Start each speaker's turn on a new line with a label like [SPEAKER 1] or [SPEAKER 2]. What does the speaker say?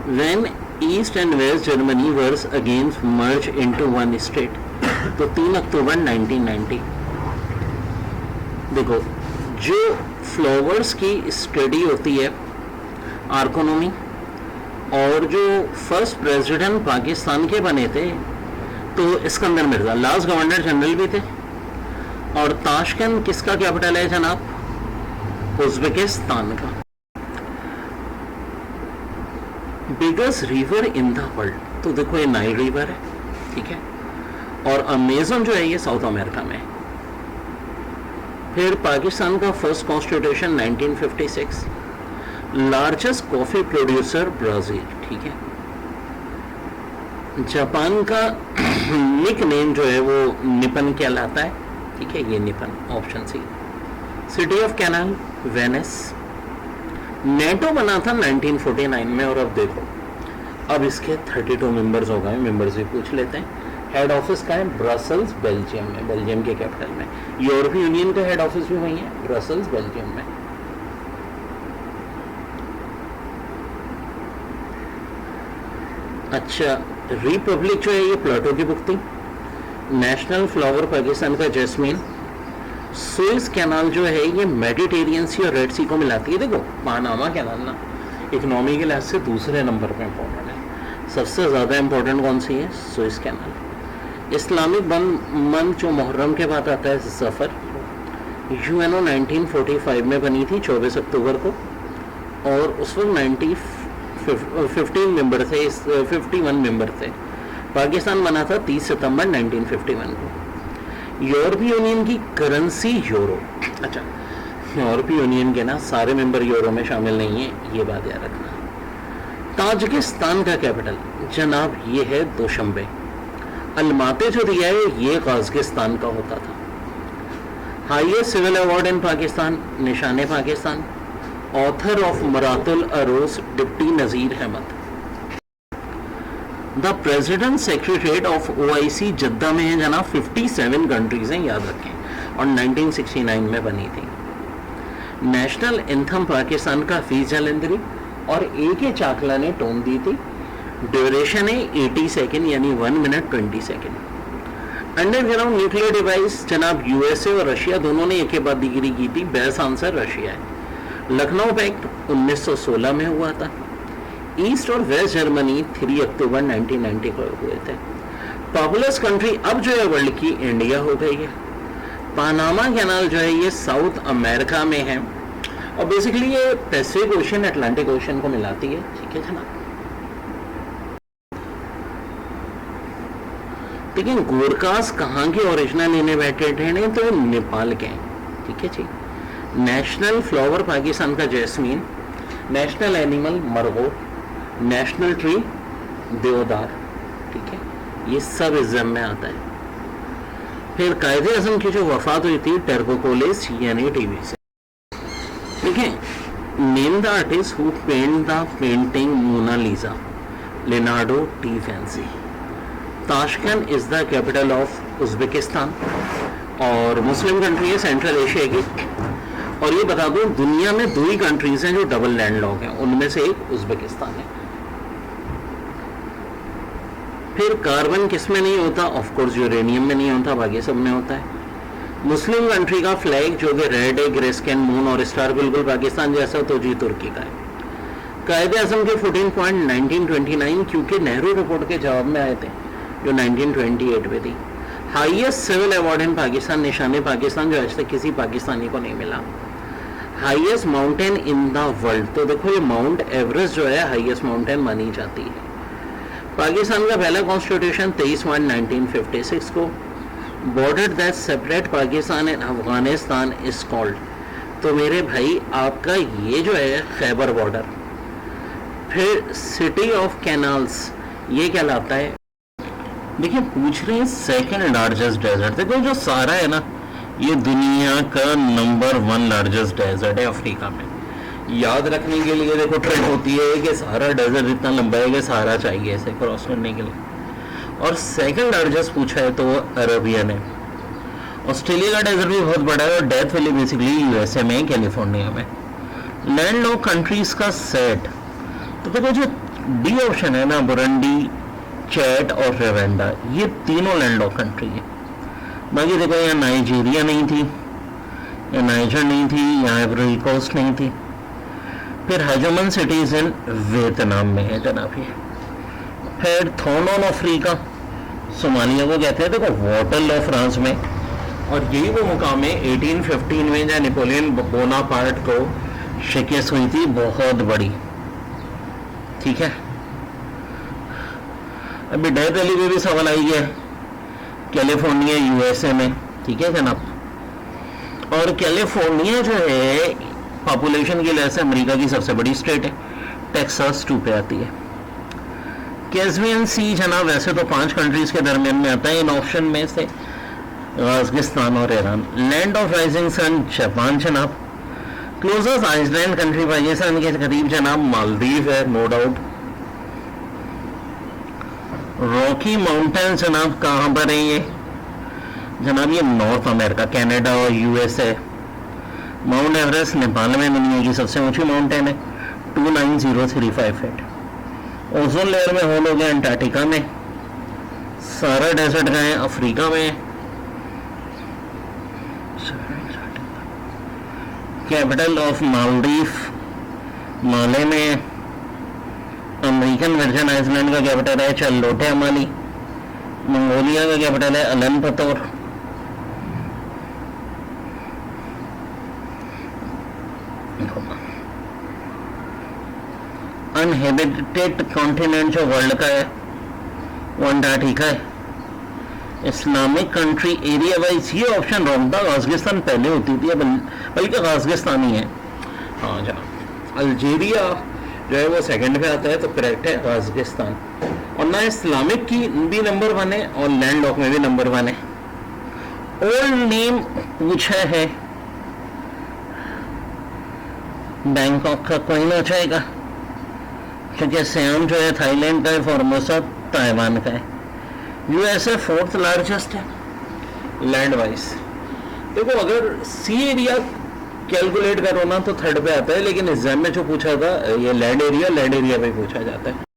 [SPEAKER 1] When East and West Germany were against merge into one state, तो 3 अक्टूबर 1990। देखो, जो flowers की स्टडी होती है आर्कोनॉमी, और जो फर्स्ट प्रेसिडेंट पाकिस्तान के बने थे तो Iskander Mirza last governor general भी थे। और ताशकंद किसका कैपिटल है जनाब? उज्बेकिस्तान का। Biggest river in the world, तो देखो ये नाइल रिवर है, ठीक है। और अमेजन जो है ये साउथ अमेरिका में है। फिर पाकिस्तान का first constitution 1956। Largest coffee producer Brazil, ठीक है। जापान का निक नेम जो है वो निपन कहलाता है, ठीक है, ये Nippon, option C. City of canal Venice. NATO बना था 1949 में, और अब देखो अब इसके 32 मेंबर्स हो गए। मेंबर्स भी पूछ लेते हैं। हेड ऑफिस का है ब्रसल्स, बेल्जियम में, बेल्जियम के कैपिटल में। यूरोपीय यूनियन का हेड ऑफिस भी वही है, ब्रसल्स, बेल्जियम में। अच्छा, रिपब्लिक जो है ये प्लेटो की बुक थी। नेशनल फ्लावर पाकिस्तान का जैस्मीन। सुएज कैनाल जो है ये मेडिटेरियन सी और रेड सी को मिलाती है। देखो पानामा कैनाल ना इकोनॉमी के लिहाज से दूसरे नंबर पे इंपॉर्टेंट है, सबसे ज़्यादा इंपॉर्टेंट कौन सी है? Suez canal. इस्लामिक मंथ जो मुहर्रम के बाद आता है, सफ़र। यूएनओ 1945 में बनी थी 24 अक्टूबर को, और उस वक्त 15 मेंबर थे, 51 मेंबर थे। पाकिस्तान बना था 30 सितंबर 1951 को। यूरोपीय यूनियन की करेंसी यूरो। अच्छा, यूरोपीय यूनियन के ना सारे मेंबर यूरो में शामिल नहीं है, ये बात याद रखना। ताजिकिस्तान का कैपिटल जनाब ये है दोशंबे। अलमाते जो दिया है ये काज़किस्तान का होता था। Highest civil award in Pakistan, निशाने Pakistan. Author of Miratul Uroos deputy Nazir Ahmad. The president secretariat of OIC Jeddah में है जनाब, 57 कंट्रीज हैं, याद रखें, और 1969 में बनी थी। नेशनल एंथम पाकिस्तान का हफीज जलंधरी और AK चाकला ने टोन दी थी। ड्यूरेशन है 80 सेकेंड, यानी 1 minute 20 second. Underground nuclear device जनाब USA और रशिया दोनों ने एक के बाद डिग्री की थी। बेस्ट आंसर रशिया है। लखनऊ पैक्ट 1916 में हुआ था। ईस्ट और वेस्ट जर्मनी 3 अक्टूबर 1990 को हुए थे। पॉपुलस कंट्री अब जो है वर्ल्ड की इंडिया हो गई है। पानामा कैनाल जो है ये साउथ अमेरिका में है, और बेसिकली ये पैसिफिक ओशन अटलांटिक ओशन को मिलाती है, ठीक है जनाब। लेकिन गोरकास कहाँ के ओरिजिनल इनोवेटेड हैं? नहीं तो नेपाल के हैं, ठीक है जी। नेशनल फ्लावर पाकिस्तान का jasmine. National animal markhor. National tree deodar, ठीक है, ये सब इज्जम में आता है। फिर कायदे आज़म की जो वफात हुई थी टर्कोकोलिस यानी टीबी से, ठीक है। Name the artist who paint the painting Mona Lisa. Leonardo da Vinci. Tashkent is the capital of Uzbekistan, और मुस्लिम कंट्री है सेंट्रल एशिया की। और ये बता दूं दुनिया में 2 ही कंट्रीज हैं जो डबल लैंड लॉक हैं, उनमें से एक उज्बेकिस्तान है। फिर कार्बन किस में नहीं होता? ऑफ कोर्स यूरेनियम में नहीं होता, बाकी सब में होता है। मुस्लिम कंट्री का फ्लैग जो कि रेड है, ग्रे स्कैन, मून और स्टार, बिल्कुल पाकिस्तान जैसा, तो जी तुर्की का है। कायदे आज़म के 14 पॉइंट 1929 क्योंकि नेहरू रिपोर्ट के जवाब में आए थे जो 1928 में थी। Highest civil award in Pakistan, निशाने पाकिस्तान, जो आज तक किसी पाकिस्तानी को नहीं मिला। Highest mountain in the world, तो देखो ये माउंट एवरेस्ट जो है हाईएस्ट माउंटेन मानी जाती है। पाकिस्तान का पहला कॉन्स्टिट्यूशन 23 मार्च 1956 को। Border that separate Pakistan and Afghanistan is called, तो मेरे भाई आपका ये जो है खैबर बॉर्डर। फिर सिटी ऑफ कैनाल्स ये कहलाता है। देखिए पूछ रहे हैं सेकंड लार्जेस्ट डेजर्ट। देखो जो सहारा है ना ये दुनिया का नंबर 1 लार्जेस्ट डेजर्ट है अफ्रीका में। याद रखने के लिए देखो ट्रेंड होती है कि सहारा डेजर्ट इतना लंबा है कि सहारा चाहिए इसे क्रॉस करने के लिए, और सेकंड लार्जेस्ट पूछा है तो वो अरेबियन है। ऑस्ट्रेलिया का डेजर्ट भी बहुत बड़ा है और डेथ वैली बेसिकली USA में, कैलिफोर्निया में। लैंड लॉक कंट्रीज का सेट, तो देखो जो डी ऑप्शन है ना, बुरुंडी, चैड और रवांडा, ये तीनों लैंडलॉक कंट्री है। बाकी देखो यहाँ नाइजीरिया नहीं थी, या नाइजर नहीं थी, या आइवरी कोस्ट नहीं थी। फिर हेजमन सिटीजन वियतनाम में है जनाब ये। फिर थ्रोन ऑन अफ्रीका, सोमालिया को कहते हैं। देखो वाटरलू ऑफ फ्रांस में, और यही वो मुकाम है 1815 में जहाँ नेपोलियन बोनापार्ट को शिकस्त हुई थी बहुत बड़ी, ठीक है। अभी डेथ वैली में भी सवाल आई है, कैलिफोर्निया यूएसए में, ठीक है जनाब। और कैलिफोर्निया जो है पॉपुलेशन के लिहाज से अमेरिका की सबसे बड़ी स्टेट है, टेक्सास 2 पे आती है। कैस्पियन सी जनाब वैसे तो 5 कंट्रीज के दरमियान में आता है, इन ऑप्शन में से कजाकिस्तान और Iran. Land of rising sun Japan जनाब। क्लोजेस्ट आइसलैंड कंट्री पाकिस्तान के करीब जनाब मालदीव है, नो डाउट। रॉकी माउंटेन जनाब कहाँ पर है ये जनाब? ये नॉर्थ अमेरिका, कनाडा और यूएसए। माउंट एवरेस्ट नेपाल में दुनिया की सबसे ऊंची माउंटेन है, 29035 फीट। ओजोन लेयर में होल हो गया अंटार्कटिका में। सारा डेजर्ट गए अफ्रीका में। कैपिटल ऑफ मालदीव माले में। अमेरिकन वर्जिन आइलैंड का कैपिटल है चार्लोटे अमाली। मंगोलिया का कैपिटल है उलानबातर। अनहेबिटेड कॉन्टिनेंट जो वर्ल्ड का है वो अंटार्कटिका है। इस्लामिक कंट्री एरिया वाइज ये ऑप्शन रॉन्ग था, कजाकिस्तान पहले होती थी, बल्कि कजाकिस्तान ही है। हाँ जनाब, अल्जीरिया जो है वो सेकंड पे आता है, तो करेक्ट है कजाकिस्तान। और ना इस्लामिक की भी नंबर 1 है और लैंड लॉक में भी नंबर 1 है। ओल्ड नेम पूछा है, बैंकॉक का कोई ना जाएगा, क्योंकि सियाम जो है थाईलैंड का है, फॉर्मोसा ताइवान का है। यूएसए 4th लार्जेस्ट है लैंड वाइज। देखो अगर सी एरिया कैलकुलेट करो ना तो 3rd पे आता है, लेकिन एग्जाम में जो पूछा था ये लैंड एरिया पे पूछा जाता है।